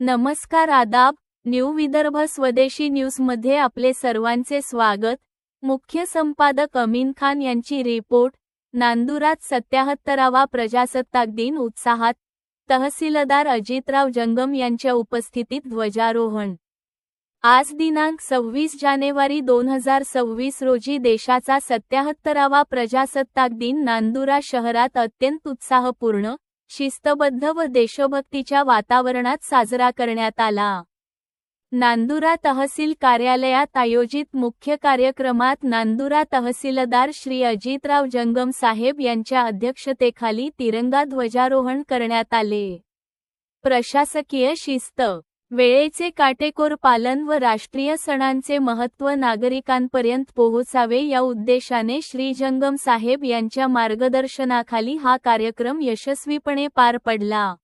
नमस्कार, आदाब. न्यू विदर्भ स्वदेशी न्यूजमध्ये आपले सर्वांचे स्वागत. मुख्य संपादक अमीन खान यांची रिपोर्ट. नांदुरात 77वा प्रजासत्ताक दिन उत्साहात. तहसीलदार अजितराव जंगम यांच्या उपस्थितीत ध्वजारोहण. आज दिनांक 26 जानेवारी 2026 रोजी देशाचा 77वा प्रजासत्ताक दिन नांदुरा शहरात अत्यंत उत्साहपूर्ण, शिस्तबद्ध व देशभक्तीच्या वातावरणात साजरा करण्यात आला. नांदुरा तहसील कार्यालयात आयोजित मुख्य कार्यक्रमात नांदुरा तहसीलदार श्री अजितराव जंगम साहेब यांच्या अध्यक्षतेखाली तिरंगा ध्वजारोहण करण्यात आले. प्रशासकीय शिस्त, वेळेचे काटेकोर पालन व राष्ट्रीय सणांचे महत्त्व नागरिकांपर्यंत पोहोचावे या उद्देशाने श्री जंगम साहेब यांच्या मार्गदर्शनाखाली हा कार्यक्रम यशस्वीपणे पार पडला.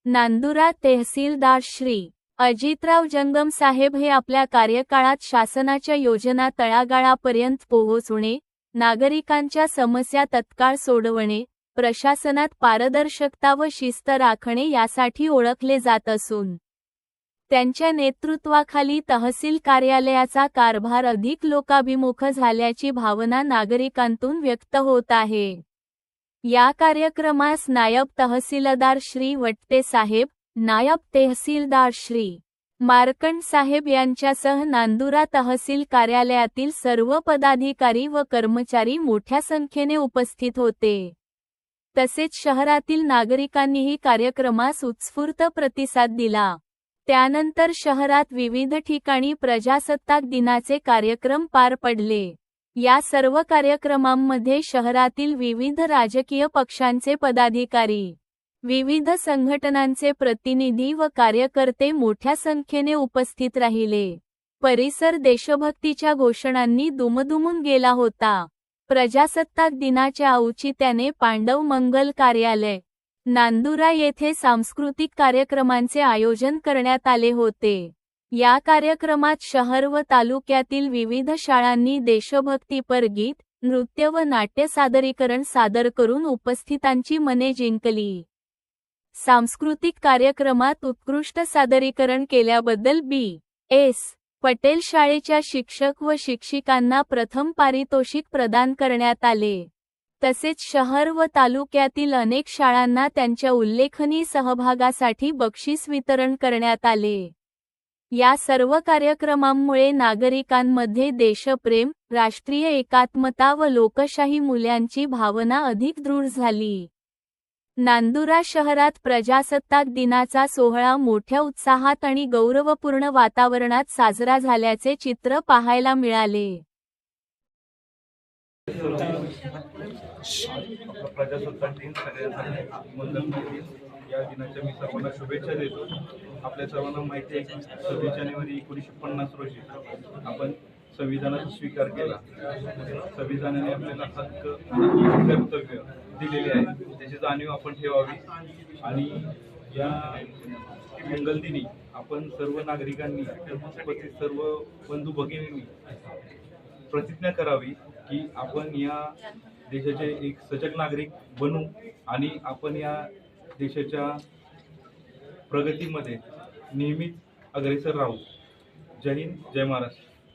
नांदुरा तहसीलदार श्री अजितराव जंगम साहेब हे आपल्या कार्यकाळात शासनाच्या योजना तळागाळापर्यंत पोहोचवणे, नागरिकांच्या समस्या तत्काळ सोडवणे, प्रशासनात पारदर्शकता व शिस्त राखणे यासाठी ओळखले जात असून त्यांच्या नेतृत्वाखाली तहसील कार्यालयाचा कारभार अधिक लोकाभिमुख झाल्याची भावना नागरिकांतून व्यक्त होत आहे. या कार्यक्रमास नायब तहसीलदार श्री वट्टे साहेब, नायब तहसीलदार श्री मार्कंड साहेब यांच्यासह नांदुरा तहसील कार्यालयातील सर्व पदाधिकारी व कर्मचारी मोठ्या संख्येने उपस्थित होते. तसेच शहरातील नागरिकांनीही कार्यक्रमास उत्स्फूर्त प्रतिसाद दिला. त्यानंतर शहरात विविध ठिकाणी प्रजासत्ताक दिनाचे कार्यक्रम पार पडले. या सर्व कार्यक्रमांमध्ये शहरातील विविध राजकीय पक्षांचे पदाधिकारी, विविध संघटनांचे प्रतिनिधी व कार्यकर्ते मोठ्या संख्येने उपस्थित राहिले. परिसर देशभक्तीच्या घोषणांनी दुमदुमून गेला होता. प्रजासत्ताक दिनाच्या औचित्याने पांडव मंगल कार्यालय, नांदुरा येथे सांस्कृतिक कार्यक्रमांचे आयोजन करण्यात आले होते. या कार्यक्रमात शहर व तालुक्यातील विविध शाळांनी देशभक्तीपर गीत, नृत्य व नाट्य सादरीकरण सादर करून उपस्थितांची मने जिंकली. सांस्कृतिक कार्यक्रमात उत्कृष्ट सादरीकरण केल्याबद्दल बी.एस. पटेल शाळेच्या शिक्षक व शिक्षिकांना प्रथम पारितोषिक प्रदान करण्यात आले. तसेच शहर व तालुक्यातील अनेक शाळांना त्यांच्या उल्लेखनीय सहभागासाठी बक्षीस वितरण करण्यात आले. या सर्व कार्यक्रमांमुळे नागरिकांमध्ये देशप्रेम, राष्ट्रीय एकात्मता व लोकशाही मूल्यांची भावना अधिक दृढ झाली. नांदुरा शहरात प्रजासत्ताक दिनाचा सोहळा मोठ्या उत्साहात आणि गौरवपूर्ण वातावरणात साजरा झाल्याचे चित्र पाहायला मिळाले. प्रजासत्ताक दिन सगळ्यांसाठी मंगलमय दिन. या दिनाच्या मी सर्वांना शुभेच्छा देतो. आपल्या सर्वांना माहिती आहे की 26 जानेवारी 1950 रोजी आपण संविधानाचा स्वीकार केला. संविधानाने आपल्याला हक्क आणि कर्तव्य दिलेले आहे, त्याची जाणीव आपण ठेवावी. आणि या मंगलदिनी आपण सर्व नागरिकांनी, सर्व बंधू भगिनींनी प्रतिज्ञा करावी की आपण या देशाचे एक सजग नागरिक बनू आणि आपण या देशाच्या प्रगतीमध्ये नेहमीच अग्रेसर राहू. जय हिंद, जय महाराष्ट्र.